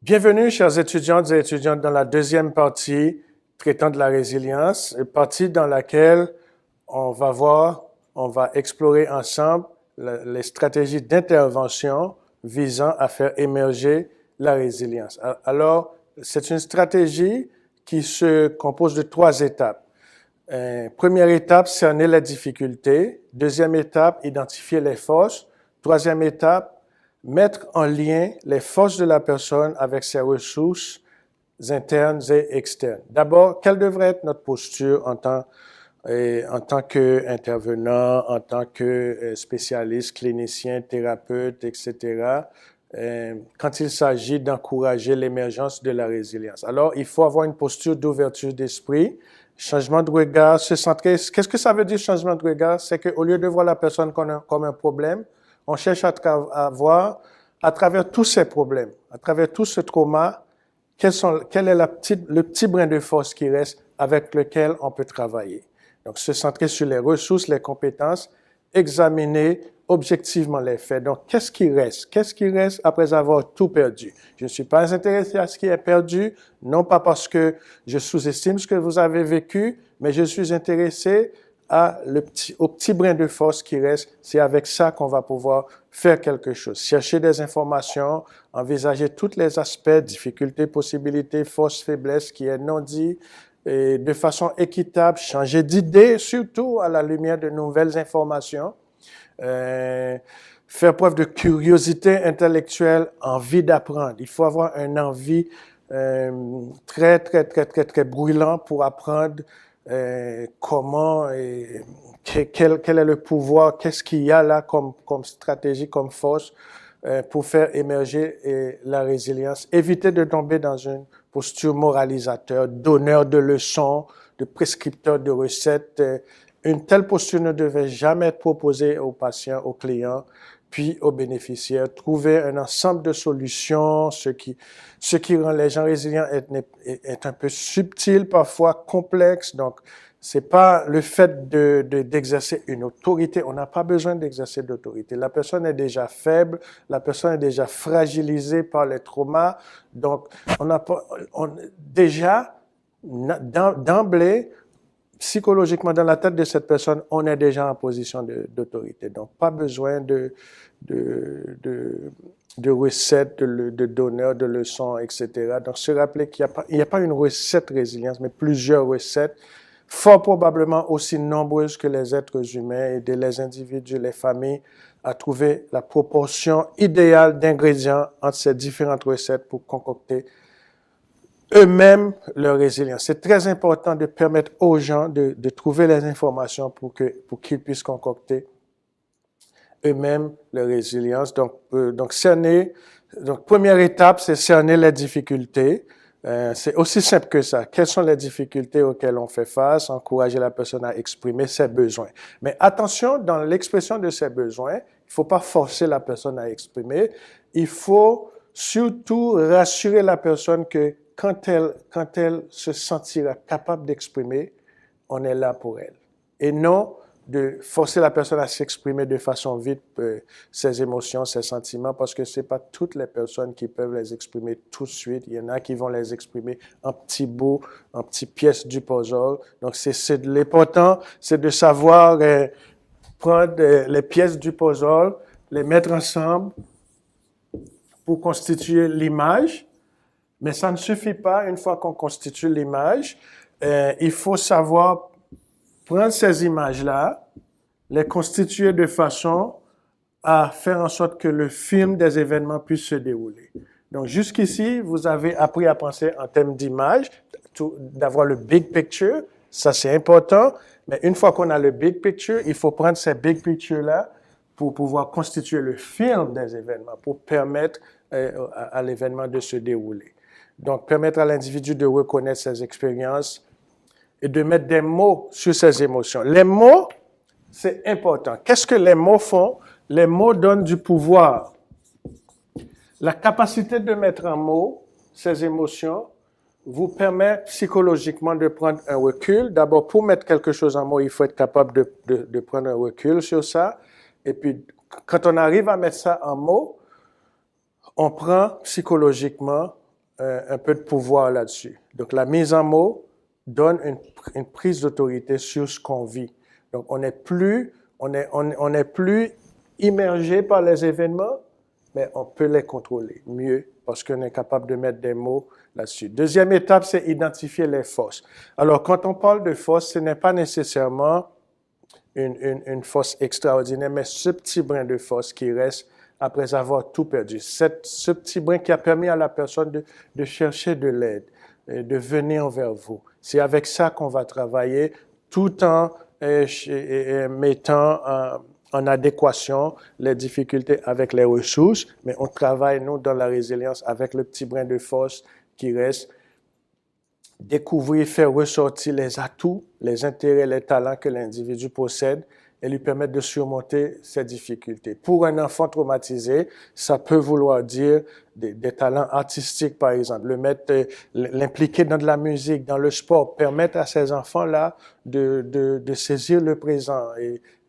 Bienvenue, chers étudiantes et étudiantes, dans la deuxième partie traitant de la résilience, une partie dans laquelle on va explorer ensemble les stratégies d'intervention visant à faire émerger la résilience. Alors, c'est une stratégie qui se compose de 3 étapes. Première étape, cerner les difficultés. Deuxième étape, identifier les forces. Troisième étape, mettre en lien les forces de la personne avec ses ressources internes et externes. D'abord, quelle devrait être notre posture en tant qu'intervenant, en tant que spécialiste, clinicien, thérapeute, etc., quand il s'agit d'encourager l'émergence de la résilience? Alors, il faut avoir une posture d'ouverture d'esprit, changement de regard, se centrer. Qu'est-ce que ça veut dire, changement de regard? C'est qu'au lieu de voir la personne comme un problème, on cherche à voir, à travers tous ces problèmes, à travers tout ce trauma, quel est le petit brin de force qui reste avec lequel on peut travailler. Donc, se centrer sur les ressources, les compétences, examiner objectivement les faits. Donc, qu'est-ce qui reste? Qu'est-ce qui reste après avoir tout perdu? Je ne suis pas intéressé à ce qui est perdu, non pas parce que je sous-estime ce que vous avez vécu, mais je suis intéressé au petit brin de force qui reste. C'est avec ça qu'on va pouvoir faire quelque chose. Chercher des informations, envisager tous les aspects, difficultés, possibilités, forces, faiblesses qui est non dit, et de façon équitable, changer d'idée, surtout à la lumière de nouvelles informations, faire preuve de curiosité intellectuelle, envie d'apprendre. Il faut avoir une envie très brûlant pour apprendre comment et quel est le pouvoir, qu'est-ce qu'il y a là comme stratégie, comme force pour faire émerger la résilience. Éviter de tomber dans une posture moralisateur, donneur de leçons, de prescripteur de recettes. Une telle posture ne devait jamais être proposée aux patients, aux clients, puis aux bénéficiaires. Trouver un ensemble de solutions, ce qui rend les gens résilients est un peu subtil, parfois complexe. Donc, c'est pas le fait d'exercer une autorité. On n'a pas besoin d'exercer d'autorité. La personne est déjà faible, la personne est déjà fragilisée par les traumas. Donc, d'emblée, psychologiquement, dans la tête de cette personne, on est déjà en position d'autorité. Donc, pas besoin de recettes, de donneurs, de leçons, etc. Donc, se rappeler qu'il n'y a pas une recette résilience, mais plusieurs recettes, fort probablement aussi nombreuses que les êtres humains, aider les individus, les familles à trouver la proportion idéale d'ingrédients entre ces différentes recettes pour concocter eux-mêmes leur résilience. C'est très important de permettre aux gens de trouver les informations pour qu'ils puissent concocter eux-mêmes leur résilience. Donc, première étape, c'est cerner les difficultés. C'est aussi simple que ça. Quelles sont les difficultés auxquelles on fait face? Encourager la personne à exprimer ses besoins. Mais attention, dans l'expression de ses besoins, il ne faut pas forcer la personne à exprimer. Il faut surtout rassurer la personne que quand elle se sentira capable d'exprimer, on est là pour elle. Et non de forcer la personne à s'exprimer de façon vite ses émotions, ses sentiments, parce que c'est pas toutes les personnes qui peuvent les exprimer tout de suite. Il y en a qui vont les exprimer en petits bouts, en petites pièces du puzzle. Donc, l'important, c'est de savoir prendre les pièces du puzzle, les mettre ensemble pour constituer l'image. Mais ça ne suffit pas, une fois qu'on constitue l'image, il faut savoir prendre ces images-là, les constituer de façon à faire en sorte que le film des événements puisse se dérouler. Donc, jusqu'ici, vous avez appris à penser en termes d'image, d'avoir le big picture, ça c'est important, mais une fois qu'on a le big picture, il faut prendre ces big pictures-là pour pouvoir constituer le film des événements, pour permettre à l'événement de se dérouler. Donc, permettre à l'individu de reconnaître ses expériences et de mettre des mots sur ses émotions. Les mots, c'est important. Qu'est-ce que les mots font? Les mots donnent du pouvoir. La capacité de mettre en mots ces émotions vous permet psychologiquement de prendre un recul. D'abord, pour mettre quelque chose en mots, il faut être capable de prendre un recul sur ça. Et puis, quand on arrive à mettre ça en mots, on prend psychologiquement un peu de pouvoir là-dessus. Donc, la mise en mots donne une prise d'autorité sur ce qu'on vit. Donc, on n'est plus immergé par les événements, mais on peut les contrôler mieux parce qu'on est capable de mettre des mots là-dessus. Deuxième étape, c'est identifier les forces. Alors, quand on parle de force, ce n'est pas nécessairement une force extraordinaire, mais ce petit brin de force qui reste après avoir tout perdu. Ce petit brin qui a permis à la personne de chercher de l'aide, de venir vers vous. C'est avec ça qu'on va travailler tout en mettant en adéquation les difficultés avec les ressources, mais on travaille, nous, dans la résilience avec le petit brin de force qui reste. Découvrir, faire ressortir les atouts, les intérêts, les talents que l'individu possède et lui permettre de surmonter ces difficultés. Pour un enfant traumatisé, ça peut vouloir dire des talents artistiques, par exemple, l'impliquer dans de la musique, dans le sport, permettre à ces enfants-là de saisir le présent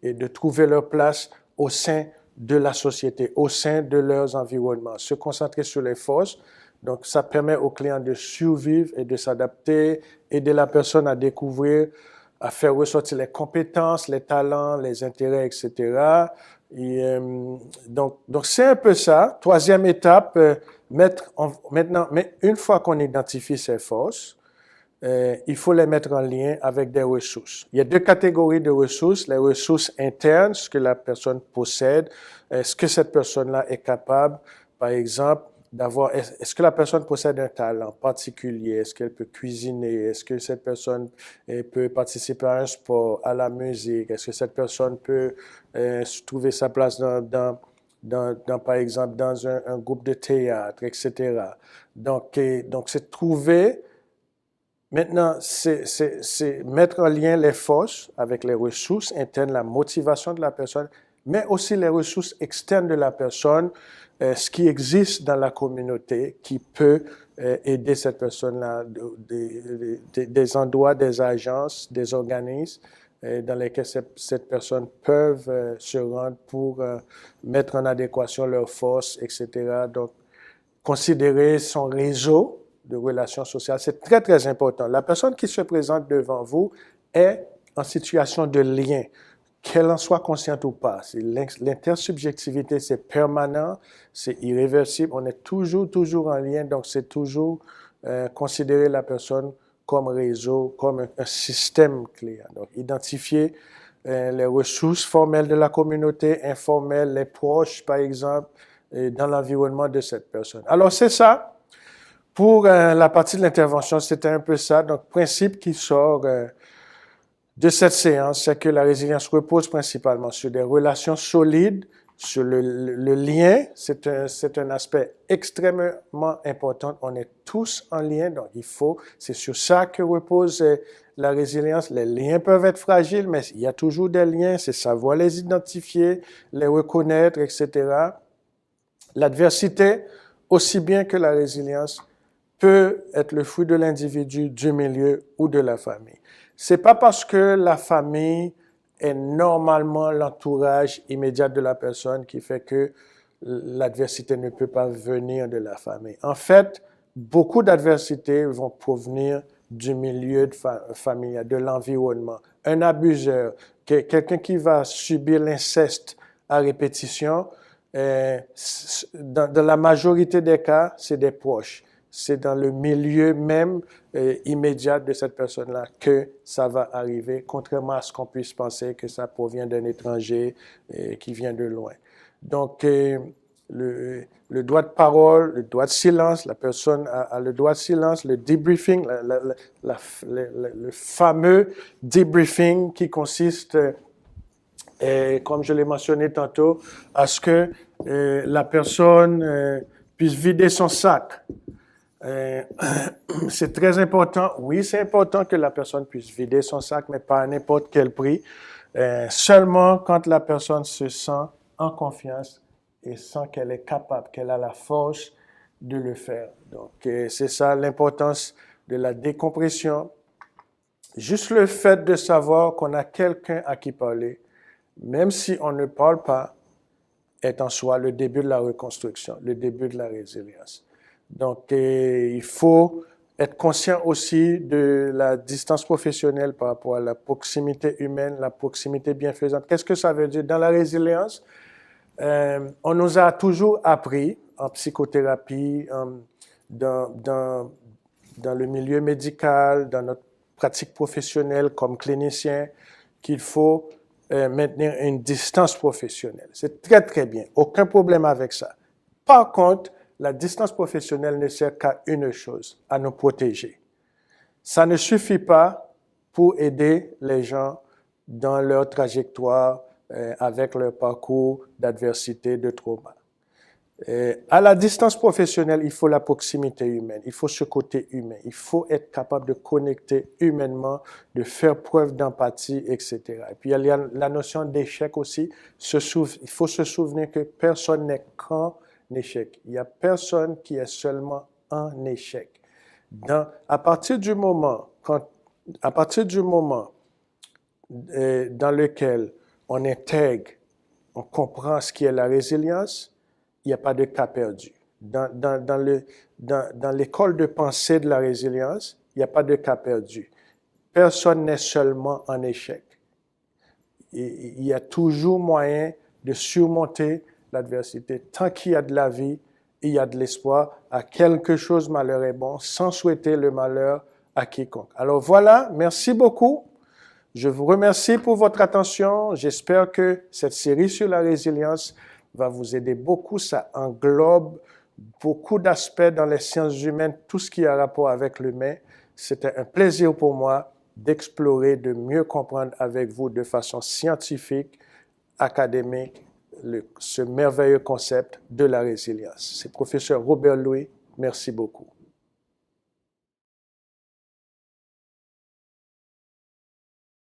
et de trouver leur place au sein de la société, au sein de leurs environnements, se concentrer sur les forces. Donc, ça permet aux clients de survivre et de s'adapter, aider la personne à découvrir, à faire ressortir les compétences, les talents, les intérêts, etc. Donc, c'est un peu ça. Troisième étape, maintenant, mais une fois qu'on identifie ces forces, il faut les mettre en lien avec des ressources. Il y a deux catégories de ressources. Les ressources internes, ce que la personne possède, est-ce que cette personne-là est capable, par exemple, est-ce que la personne possède un talent particulier? Est-ce qu'elle peut cuisiner? Est-ce que cette personne peut participer à un sport, à la musique? Est-ce que cette personne peut trouver sa place par exemple, dans un groupe de théâtre, etc. Donc c'est trouver. Maintenant, c'est mettre en lien les forces avec les ressources internes, la motivation de la personne, mais aussi les ressources externes de la personne, ce qui existe dans la communauté qui peut aider cette personne-là, des endroits, des agences, des organismes dans lesquels cette personne peuvent se rendre pour mettre en adéquation leurs forces, etc. Donc, considérer son réseau de relations sociales, c'est très, très important. La personne qui se présente devant vous est en situation de lien, qu'elle en soit consciente ou pas. L'intersubjectivité, c'est permanent, c'est irréversible, on est toujours en lien, donc c'est toujours considérer la personne comme réseau, comme un système client. Donc, identifier les ressources formelles de la communauté, informelles, les proches, par exemple, dans l'environnement de cette personne. Alors, c'est ça. Pour la partie de l'intervention, c'était un peu ça. Donc, principe qui sort de cette séance, c'est que la résilience repose principalement sur des relations solides, sur le lien. C'est un aspect extrêmement important. On est tous en lien, donc c'est sur ça que repose la résilience. Les liens peuvent être fragiles, mais il y a toujours des liens. C'est savoir les identifier, les reconnaître, etc. L'adversité, aussi bien que la résilience, peut être le fruit de l'individu, du milieu ou de la famille. C'est pas parce que la famille est normalement l'entourage immédiat de la personne qui fait que l'adversité ne peut pas venir de la famille. En fait, beaucoup d'adversités vont provenir du milieu familial, de l'environnement. Un abuseur, quelqu'un qui va subir l'inceste à répétition, dans la majorité des cas, c'est des proches. C'est dans le milieu même immédiat de cette personne-là que ça va arriver, contrairement à ce qu'on puisse penser que ça provient d'un étranger qui vient de loin. Donc, le droit de parole, le droit de silence, la personne a le droit de silence, le debriefing, le fameux debriefing qui consiste, comme je l'ai mentionné tantôt, à ce que la personne puisse vider son sac. C'est très important. Oui, c'est important que la personne puisse vider son sac, mais pas à n'importe quel prix. Seulement quand la personne se sent en confiance et sent qu'elle est capable, qu'elle a la force de le faire. Donc, c'est ça l'importance de la décompression. Juste le fait de savoir qu'on a quelqu'un à qui parler, même si on ne parle pas, est en soi le début de la reconstruction, le début de la résilience. Donc, il faut être conscient aussi de la distance professionnelle par rapport à la proximité humaine, la proximité bienfaisante. Qu'est-ce que ça veut dire? Dans la résilience, on nous a toujours appris en psychothérapie, dans le milieu médical, dans notre pratique professionnelle comme clinicien, qu'il faut maintenir une distance professionnelle. C'est très, très bien. Aucun problème avec ça. Par contre, la distance professionnelle ne sert qu'à une chose, à nous protéger. Ça ne suffit pas pour aider les gens dans leur trajectoire avec leur parcours d'adversité, de trauma. À la distance professionnelle, il faut la proximité humaine, il faut ce côté humain, il faut être capable de connecter humainement, de faire preuve d'empathie, etc. Et puis il y a la notion d'échec aussi. Il faut se souvenir que personne n'est qu'un échec. Il n'y a personne qui est seulement un échec. À partir du moment dans lequel on intègre, on comprend ce qui est la résilience, il n'y a pas de cas perdu. Dans l'école de pensée de la résilience, il n'y a pas de cas perdu. Personne n'est seulement en échec. Il y a toujours moyen de surmonter l'adversité. Tant qu'il y a de la vie, il y a de l'espoir. À quelque chose, malheur est bon, sans souhaiter le malheur à quiconque. Alors voilà, merci beaucoup. Je vous remercie pour votre attention. J'espère que cette série sur la résilience va vous aider beaucoup. Ça englobe beaucoup d'aspects dans les sciences humaines, tout ce qui a rapport avec l'humain. C'était un plaisir pour moi d'explorer, de mieux comprendre avec vous de façon scientifique, académique, ce merveilleux concept de la résilience. C'est professeur Robert Louis. Merci beaucoup.